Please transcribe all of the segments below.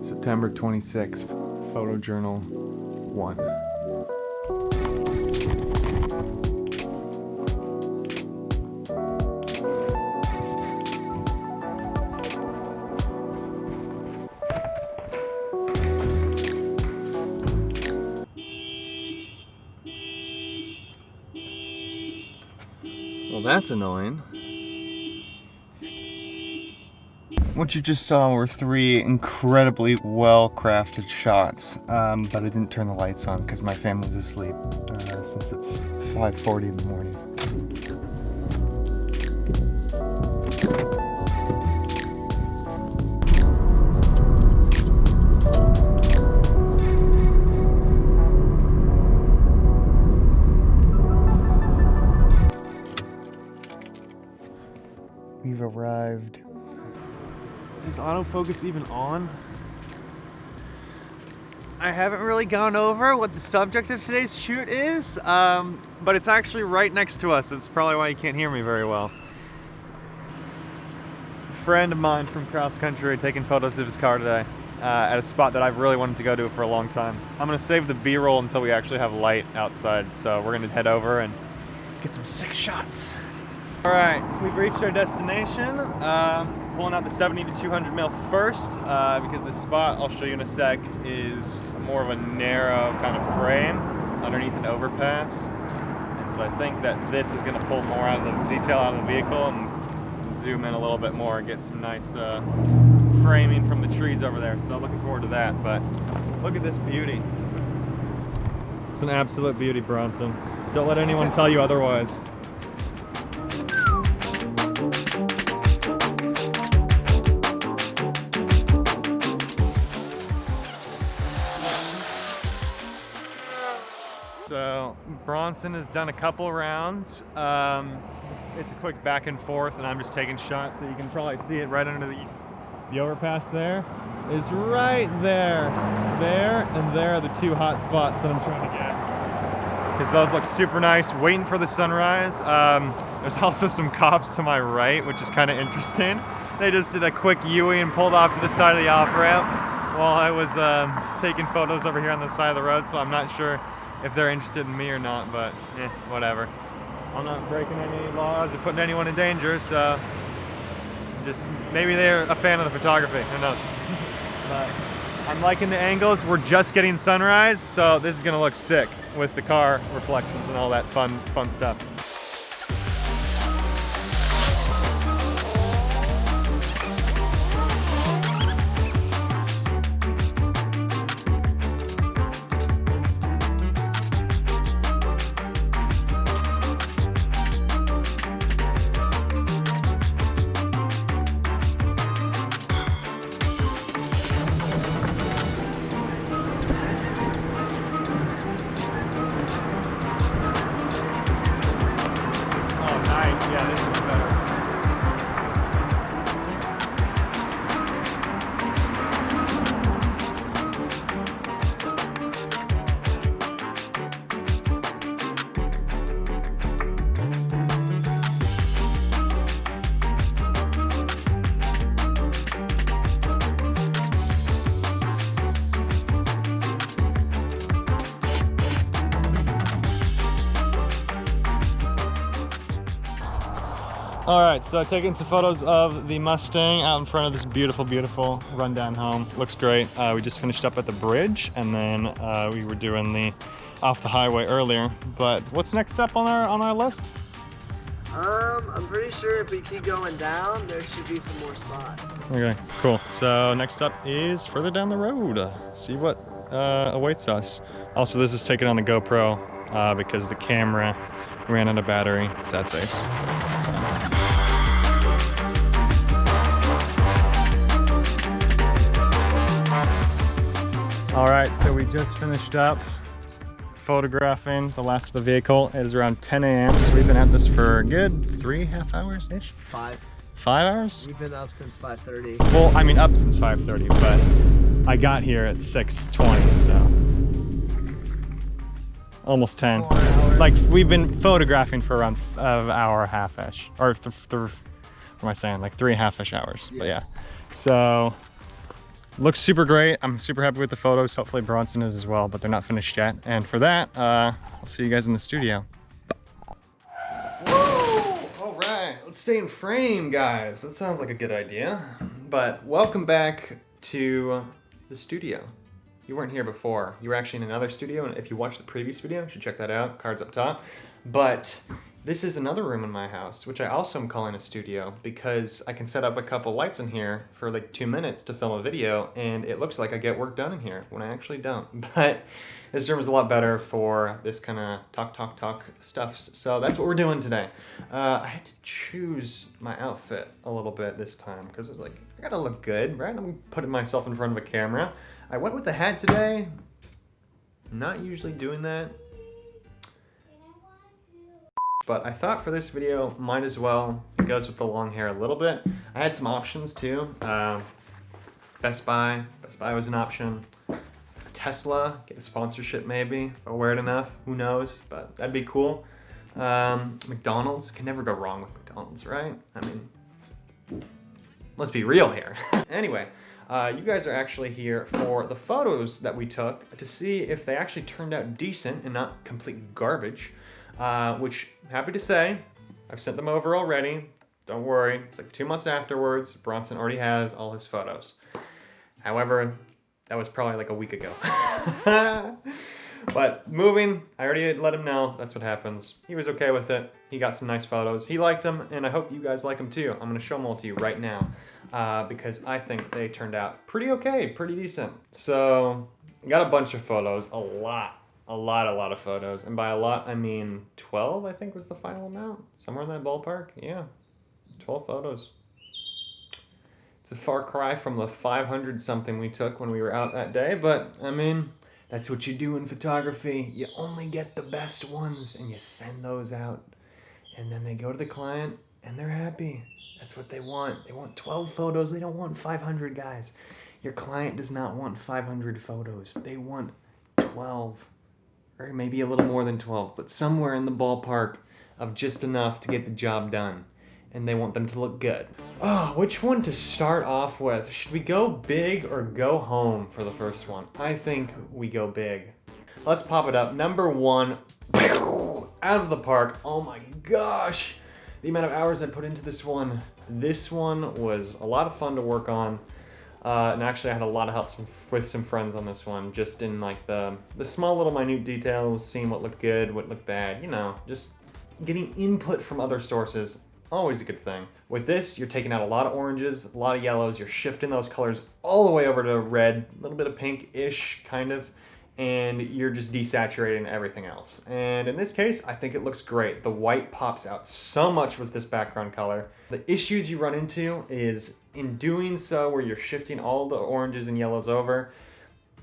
September 26th, photojournal 1. Well, that's annoying. What you just saw were 3 incredibly well-crafted shots, but I didn't turn the lights on because my family's asleep since it's 5:40 in the morning. We've arrived. Is autofocus even on? I haven't really gone over what the subject of today's shoot is, but it's actually right next to us. That's probably why you can't hear me very well. A friend of mine from cross country taking photos of his car today at a spot that I've really wanted to go to for a long time. I'm gonna save the B-roll until we actually have light outside, so we're gonna head over and get some sick shots. All right, we've reached our destination. Pulling out the 70 to 200 mil first because the spot I'll show you in a sec is more of a narrow kind of frame underneath an overpass. And so I think that this is gonna pull more out of the detail out of the vehicle and zoom in a little bit more and get some nice framing from the trees over there. So I'm looking forward to that, but look at this beauty. It's an absolute beauty, Bronson. Don't let anyone tell you otherwise. So Bronson has done a couple rounds. It's a quick back and forth, and I'm just taking shots. So you can probably see it right under the overpass. There is right there, and there are the 2 hot spots that I'm trying to get. Because those look super nice. Waiting for the sunrise. There's also some cops to my right, which is kind of interesting. They just did a quick U-ey and pulled off to the side of the off ramp while I was taking photos over here on the side of the road. So I'm not sure if they're interested in me or not, but whatever. I'm not breaking any laws or putting anyone in danger, so just maybe they're a fan of the photography, who knows. But I'm liking the angles. We're just getting sunrise, so this is gonna look sick with the car reflections and all that fun stuff. Yeah, this is better. All right, so I've taken some photos of the Mustang out in front of this beautiful rundown home. Looks great. We just finished up at the bridge, and then we were doing the off the highway earlier. But what's next up on our list? I'm pretty sure if we keep going down, there should be some more spots. Okay, cool. So next up is further down the road. See what awaits us. Also, this is taken on the GoPro because the camera ran out of battery. Sad face. All right, so we just finished up photographing the last of the vehicle. It is around 10 a.m. So we've been at this for a good 3.5 hours-ish? 5. 5 hours? We've been up since 5:30. Well, I mean up since 5:30, but I got here at 6:20, so almost 10. 4 hours. Like we've been photographing for around an hour and a half-ish, or what am I saying? Like 3.5-ish hours. Yes. But yeah, so Looks super great. I'm super happy with the photos. Hopefully Bronson is as well, but they're not finished yet. And for that, I'll see you guys in the studio. Woo! All right, let's stay in frame, guys. That sounds like a good idea. But welcome back to the studio. You weren't here before. You were actually in another studio, and if you watched the previous video, you should check that out. Cards up top. But this is another room in my house, which I also am calling a studio because I can set up a couple lights in here for like 2 minutes to film a video, and it looks like I get work done in here when I actually don't. But this room is a lot better for this kind of talk stuff. So that's what we're doing today. I had to choose my outfit a little bit this time because I was like, I gotta look good, right? I'm putting myself in front of a camera. I went with the hat today. Not usually doing that. But I thought for this video, might as well, it goes with the long hair a little bit. I had some options too. Best Buy was an option. Tesla, get a sponsorship maybe, if I wear it enough, who knows, but that'd be cool. McDonald's, can never go wrong with McDonald's, right? I mean, let's be real here. Anyway, you guys are actually here for the photos that we took to see if they actually turned out decent and not complete garbage. Which, happy to say, I've sent them over already. Don't worry, it's like 2 months afterwards. Bronson already has all his photos. However, that was probably like a week ago. But moving, I already let him know that's what happens. He was okay with it. He got some nice photos. He liked them, and I hope you guys like them too. I'm gonna show them all to you right now because I think they turned out pretty okay, pretty decent. So, got a bunch of photos, a lot of photos, and by a lot I mean 12, I think was the final amount, somewhere in that ballpark. Yeah, 12 photos. It's a far cry from the 500 something we took when we were out that day, but I mean, that's what you do in photography. You only get the best ones and you send those out, and then they go to the client and they're happy. That's what they want. They want 12 photos. They don't want 500, guys. Your client does not want 500 photos. They want 12. Or maybe a little more than 12, but somewhere in the ballpark of just enough to get the job done. And they want them to look good. Oh, which one to start off with? Should we go big or go home for the first one? I think we go big. Let's pop it up. Number one, out of the park. Oh my gosh. The amount of hours I put into this one. This one was a lot of fun to work on. And actually I had a lot of help with some friends on this one, just in like the small little minute details, seeing what looked good, what looked bad, you know, just getting input from other sources, always a good thing. With this, you're taking out a lot of oranges, a lot of yellows, you're shifting those colors all the way over to red, a little bit of pink-ish, kind of, and you're just desaturating everything else. And in this case, I think it looks great. The white pops out so much with this background color. The issues you run into is in doing so where you're shifting all the oranges and yellows over,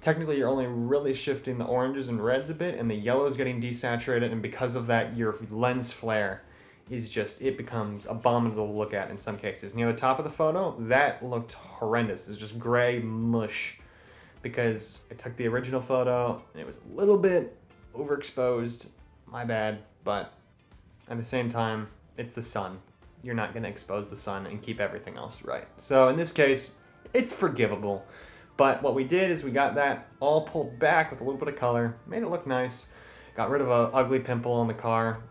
technically you're only really shifting the oranges and reds a bit, and the yellow is getting desaturated, and because of that, your lens flare is just, it becomes abominable to look at in some cases. Near the top of the photo, that looked horrendous. It's just gray mush, because I took the original photo and it was a little bit overexposed, my bad, but at the same time, it's the sun. You're not gonna expose the sun and keep everything else right. So in this case, it's forgivable. But what we did is we got that all pulled back with a little bit of color, made it look nice, got rid of an ugly pimple on the car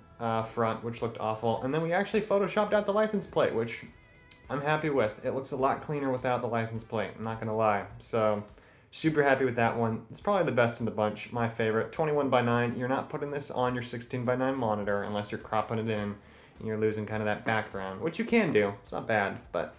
front, which looked awful, and then we actually photoshopped out the license plate, which I'm happy with. It looks a lot cleaner without the license plate, I'm not gonna lie. So super happy with that one. It's probably the best in the bunch, my favorite. 21:9, you're not putting this on your 16:9 monitor unless you're cropping it in and you're losing kind of that background, which you can do, it's not bad. But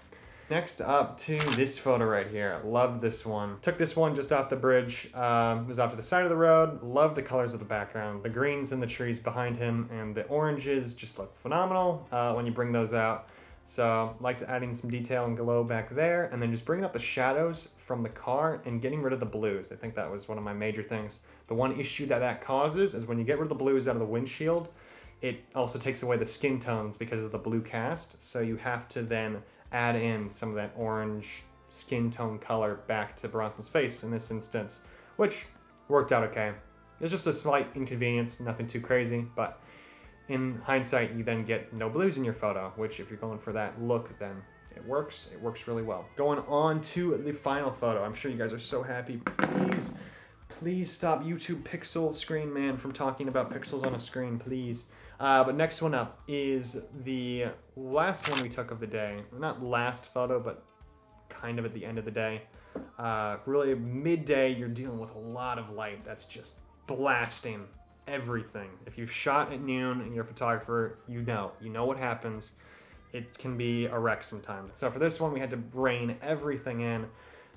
next up to this photo right here. Loved this one. Took this one just off the bridge. It was off to the side of the road. Loved the colors of the background. The greens in the trees behind him and the oranges just look phenomenal when you bring those out. So liked adding some detail and glow back there, and then just bringing up the shadows from the car and getting rid of the blues. I think that was one of my major things. The one issue that causes is when you get rid of the blues out of the windshield, it also takes away the skin tones because of the blue cast. So you have to then add in some of that orange skin tone color back to Bronson's face in this instance, which worked out okay. It's just a slight inconvenience, nothing too crazy, but in hindsight, you then get no blues in your photo, which if you're going for that look, then it works really well. Going on to the final photo. I'm sure you guys are so happy. Please stop YouTube pixel screen man from talking about pixels on a screen, please. But next one up is the last one we took of the day. Not last photo, but kind of at the end of the day. Really midday, you're dealing with a lot of light that's just blasting everything. If you've shot at noon and you're a photographer, you know what happens. It can be a wreck sometimes. So for this one, we had to rein everything in,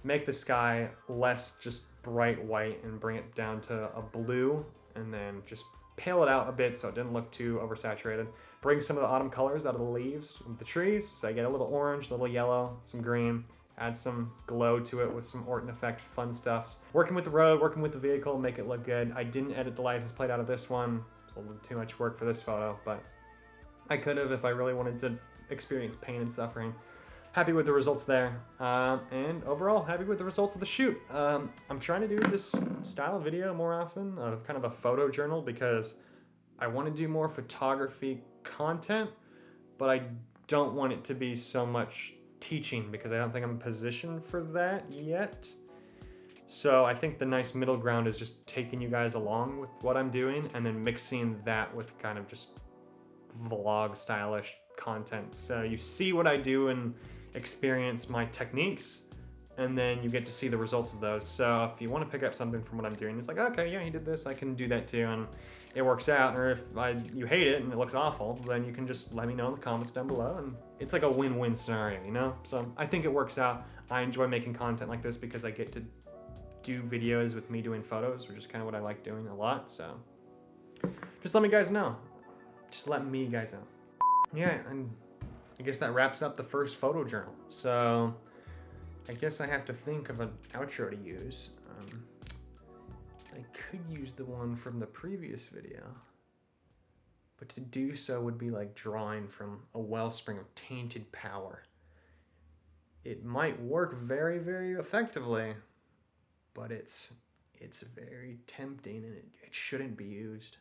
make the sky less just bright white and bring it down to a blue, and then just pale it out a bit so it didn't look too oversaturated. Bring some of the autumn colors out of the leaves of the trees, so I get a little orange, a little yellow, some green, add some glow to it with some Orton effect fun stuffs. Working with the road, working with the vehicle, make it look good. I didn't edit the license plate out of this one. It's a little too much work for this photo, but I could have if I really wanted to experience pain and suffering. Happy with the results there, and overall happy with the results of the shoot. I'm trying to do this style of video more often, kind of a photo journal, because I want to do more photography content, but I don't want it to be so much teaching because I don't think I'm in position for that yet. So I think the nice middle ground is just taking you guys along with what I'm doing and then mixing that with kind of just vlog stylish content. So you see what I do and experience my techniques, and then you get to see the results of those. So if you want to pick up something from what I'm doing, it's like, okay, yeah, he did this, I can do that too, and it works out. Or if you hate it and it looks awful, then you can just let me know in the comments down below, and it's like a win-win scenario, you know? So I think it works out. I enjoy making content like this because I get to do videos with me doing photos, which is kind of what I like doing a lot. So just let me guys know. Just let me guys know. Yeah, and I guess that wraps up the first photo journal. So I guess I have to think of an outro to use. I could use the one from the previous video, but to do so would be like drawing from a wellspring of tainted power. It might work very, very effectively, but it's very tempting and it shouldn't be used.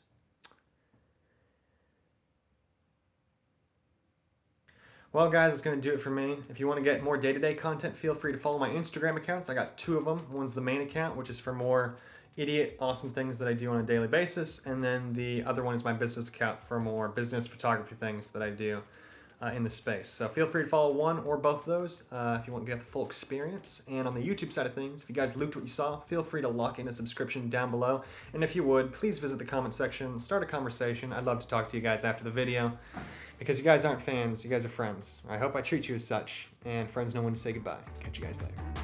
Well guys, that's going to do it for me. If you want to get more day-to-day content, feel free to follow my Instagram accounts. I got 2 of them. One's the main account, which is for more idiot, awesome things that I do on a daily basis. And then the other one is my business account for more business photography things that I do in the space. So feel free to follow one or both of those if you want to get the full experience. And on the YouTube side of things, if you guys liked what you saw, feel free to lock in a subscription down below. And if you would, please visit the comment section, start a conversation. I'd love to talk to you guys after the video. Because you guys aren't fans, you guys are friends. I hope I treat you as such, and friends know when to say goodbye. Catch you guys later.